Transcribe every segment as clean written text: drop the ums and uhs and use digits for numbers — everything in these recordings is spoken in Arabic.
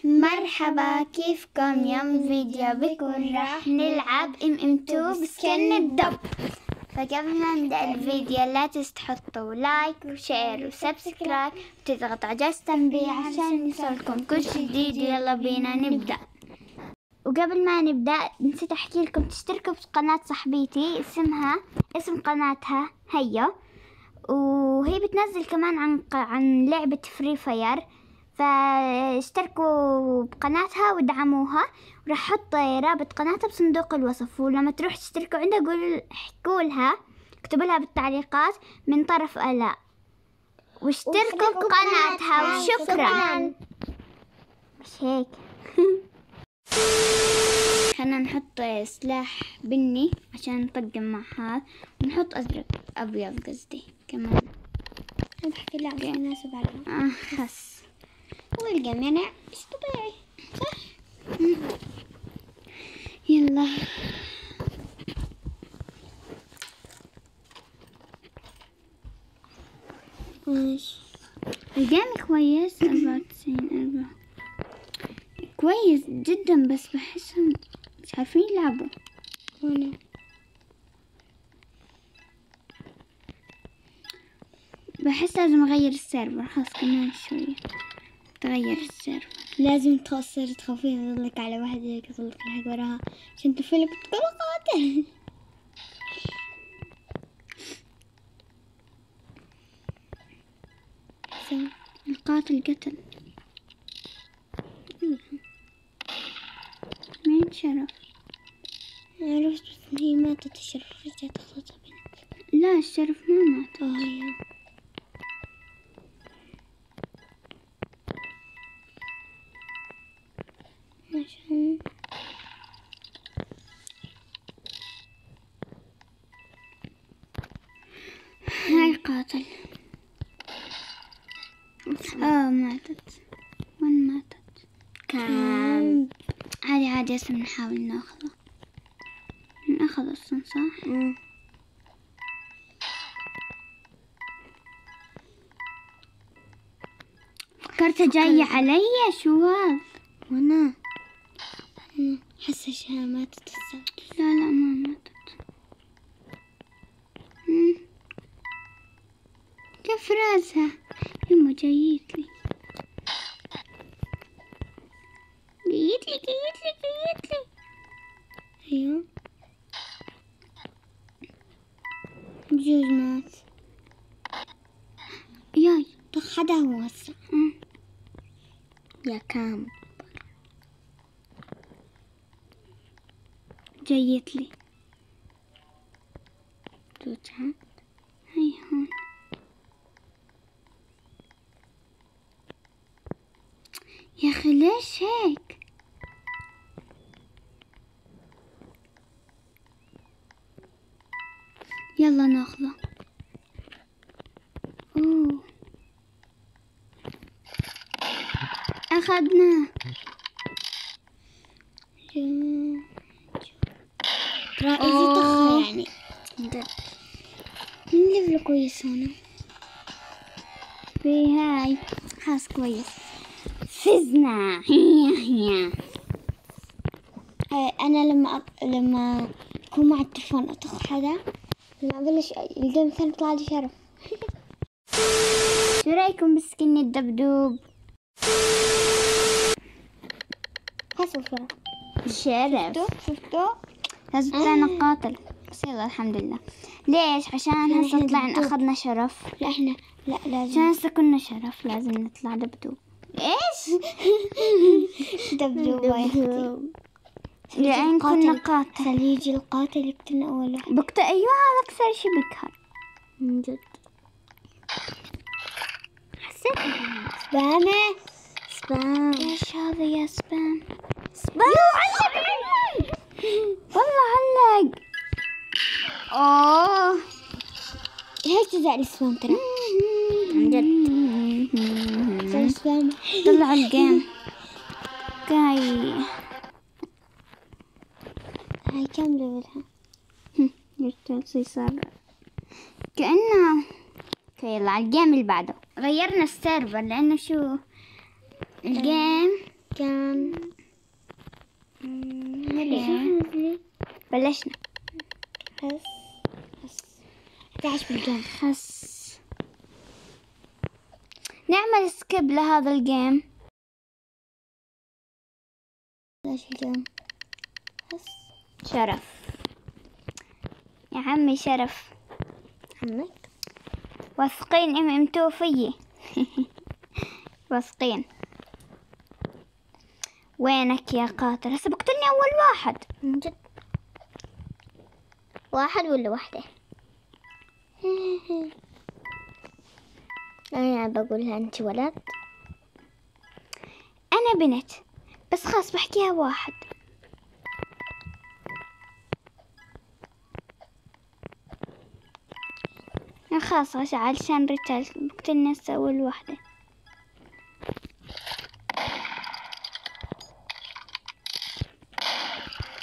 مرحبا، كيفكم؟ يوم فيديو بكون راح نلعب MM2 بسكن الدب. فقبل ما نبدأ الفيديو لا تنسوا تحطوا لايك وشير وسبسكرايب وتضغطوا على جرس التنبيه عشان يوصلكم كل شي جديد. يلا بينا نبدأ. وقبل ما نبدأ نسيت أحكي لكم تشتركوا في قناة صاحبتي، اسم قناتها هيا، وهي بتنزل كمان عن لعبة فري فاير، فاشتركوا بقناتها ودعموها. وراح احط رابط قناتها بصندوق الوصف، ولما تروح تشتركوا عندها احكوا لها، اكتبوا لها بالتعليقات من طرف آلاء واشتركوا بقناتها. وشكرا. مش هيك؟ خلنا نحط سلاح بني عشان نطقم مع هذا، ونحط ازرق ابيض قصدي كمان. بحكي لا مناسب على خس والجميع مش طبيعي صح؟ يلا ماشي. الجيم كويس. 94 كويس جدا، بس بحسهم مش عارفين يلعبوا. وانا بحس لازم اغير السيرفر، خلاص كمان شوية تغير السيرفر. لازم تخسر تخافين يظلك على واحد هيك يظلك الحق وراها عشان تفلك تقول قاتل. القاتل قتل. مين شرف؟ عرفت بس هي ماتت. الشرف رجعت أخذتها بنت. لا الشرف ما مات. هي عشان هاي قاتل. ماتت. وين ماتت؟ كان عادي اسم نحاول ناخذه. ناخذ اصلا صح؟ فكرت جاي علي. شو هذا؟ وانا حسشها ماتت السبت. لا ما ماتت. كيف راسها؟ يما جايتلي. ايوه بجوز مات. ياي حدا هو هسه. يا كامب جايتلي. توجعت. هاي هون. يا اخي ليش هيك؟ يلا ناخذه. اخذناه. رائزي طخة يعني. من ليفل كويس هنا في هاي خاص كويس. فزنا. انا لما اكون مع التلفون اطخ حدا، لما ابلش الجيم الثاني يطلع لي شرف. شو رايكم بسكن الدبدوب؟ حسوا شرف. شفتوا لازم طلعنا قاتل، بس يلا الحمد لله. ليش؟ عشان هسه طلعنا اخذنا شرف. لا احنا لا لازم عشان هسه كنا شرف لازم نطلع دبدوب. ايش؟ دبدوب يا اختي. لأن كنا قاتل. يجي القاتل يقتلنا اول واحد. ايوه هذا اكثر شي بقهر من جد. حسيت سبام. ايش هذا يا سبام؟ والله علق. هيك تزعل السبام ترى. عن جد. سبام. طلع الجيم. هاي كم ليفلها؟ يرتل صار كأنه. يلا على الجيم اللي بعده. غيرنا السيرفر لأنه شو الجيم كان بلشنا. هس 11 بالجيم. هس نعمل سكيب لهذا الجيم. ليش الجيم؟ هس شرف يا عمي، شرف. عمك واثقين ام2 فيي. واثقين. وينك يا قاتل؟ هسه بقتلني اول واحد. من جد؟ واحد ولا واحدة؟ أنا بقولها أنت ولد. انا بنت، بس خلاص بحكيها واحد. خلاص علشان ريتال بقتلني هسه اول واحدة.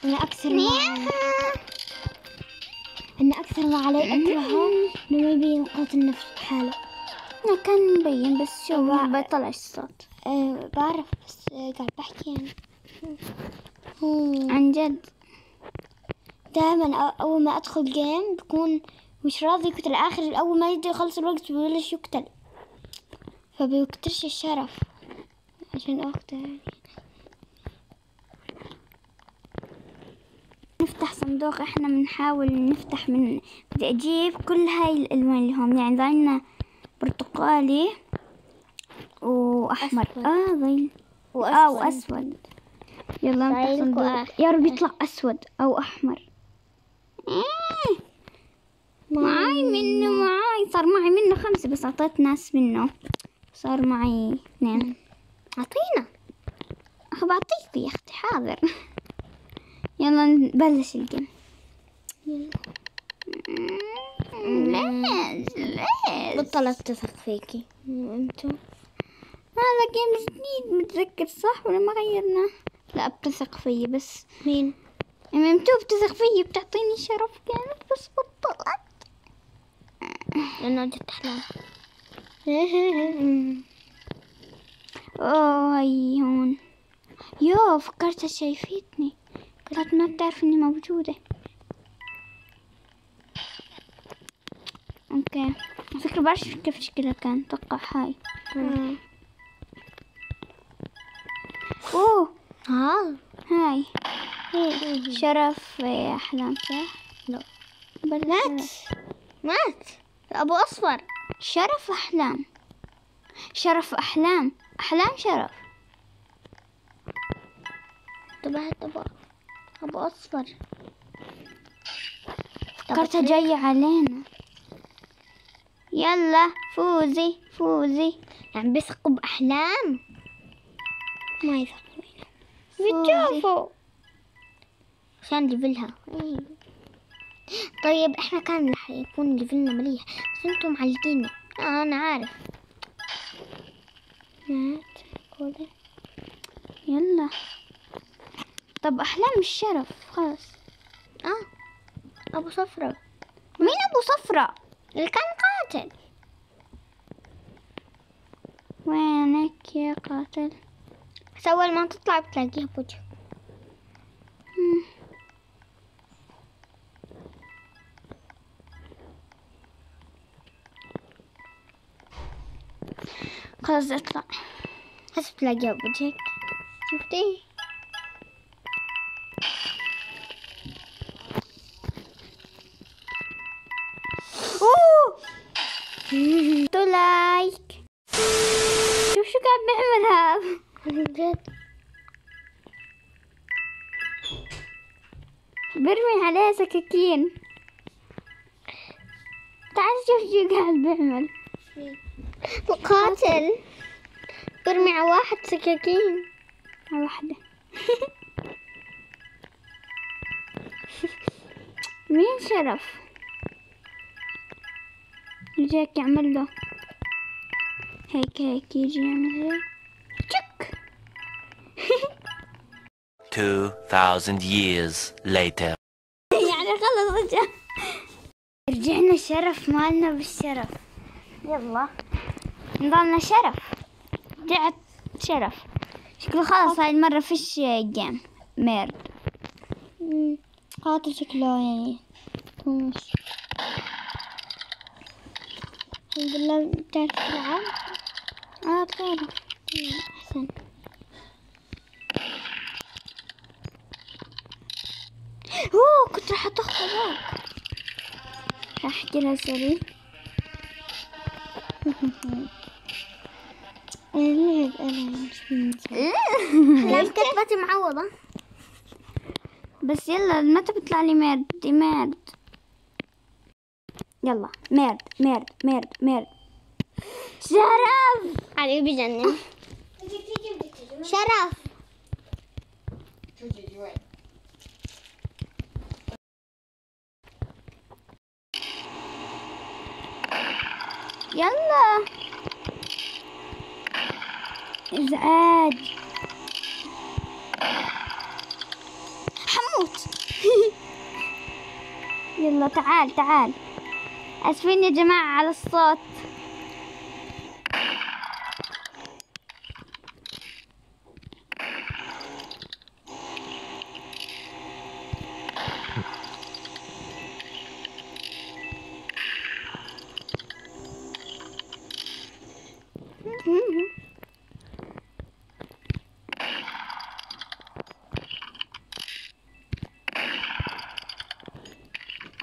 أنا أكثر ما علي أكرهه لما يبين قاتل نفس حاله. أنا كان مبين بس شو ما بطلعش الصوت. بعرف بس قاعد بحكي يعني. عن جد دائما أول ما أدخل جيم بكون مش راضي يقتل. آخر أول ما يجي يخلص الوقت ببلش يقتل، فبيقتلش الشرف عشان أقتل يعني. نفتح صندوق. احنا بنحاول نفتح من بدي اجيب كل هاي الالوان اللي هم يعني ضايلنا برتقالي واحمر. ضايل واسود. يلا نفتح صندوق. يا رب يطلع اسود او احمر. معاي صار معي منه 5 بس اعطيت ناس منه صار معي 2. أعطينا. بعطيك يا اختي. حاضر. يلا نبلش الجيم. ليش بطلت تثق فيكي انتو؟ هذا جيم جديد متذكر صح ولا ما غيرنا؟ لا بتثق فيي بس. مين؟ ام2 بتثق فيي بتعطيني شرف كانت بس بطلت لأنه جت أحلام. اوه هي هون. يو فكرت شايفتني، قلت ما بتعرف اني موجودة. اوكي على فكرة بعرف كيف شكلها كان. اتوقع هاي. اوه هاي شرف احلام صح؟ لا مات ابو اصفر. شرف احلام. شرف احلام شرف. انتبهت ابو اصفر. فكرتها جاية علينا. يلا فوزي يعني بيثقوا بأحلام ما يثقوا بتشوفوا عشان ليفلها. طيب احنا كان رح يكون ليفلنا مليح بس انتم معلقينه. انا عارف. يلا طب احلام الشرف خلاص. ابو صفرة. مين ابو صفرة؟ اللي كان قاتل. وينك يا قاتل؟ بس اول ما تطلع بتلاقيها بوجه. خلاص اطلع. هسه بتلاقيها بوجهك. شفتي؟ تو لايك. شوف شو قاعد بيعمل هذا. جد برمي عليه سكاكين. تعال شوف شو قاعد بيعمل. القاتل برمي على واحد سكاكين. على واحدة. مين شرف؟ يجي هيك يعمل له هيك يجي يعمل هيك تشك. 2000 years later. يعني خلص رجعنا شرف مالنا بالشرف. يلا نضلنا شرف. رجعت شرف. شكله خلاص هاي المرة فيش جيم ميرد. قاتل شكله يعني مش الحمد لله. بتعرف تلعب؟ بعرف. أحسن. كنت راح أطخ هذاك. راح أحكي لها سوري. أنا كتبتي معوضة. بس يلا متى بيطلع لي ميرد؟ يلا ميرد شرف علي بجنن. شرف. يلا ازعاج حموت. يلا تعال. اسفين يا جماعة على الصوت.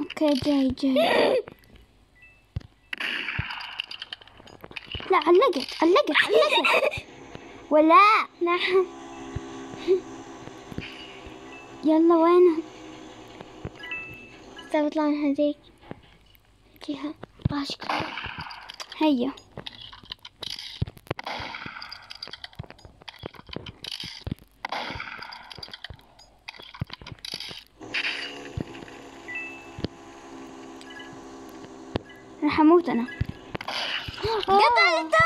اوكي جاي. لا علقت ولا نعم. يلا وينها؟ بطلع من هذيك جهة راشقة. هيا راح اموت انا. قتلته.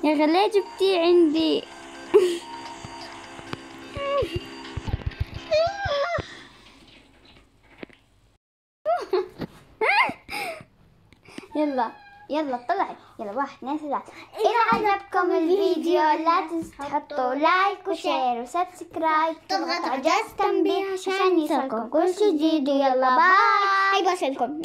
يا اخي ليه جبتيه عندي؟ يلا طلعي. يلا 1 2 3. إذا عجبكم الفيديو لا تنسوا تحطوا لايك وشير وسبسكرايب، تضغطوا على جرس التنبيه عشان يوصلكم كل شي جديد. ويلا باي. هاي بوصلكم.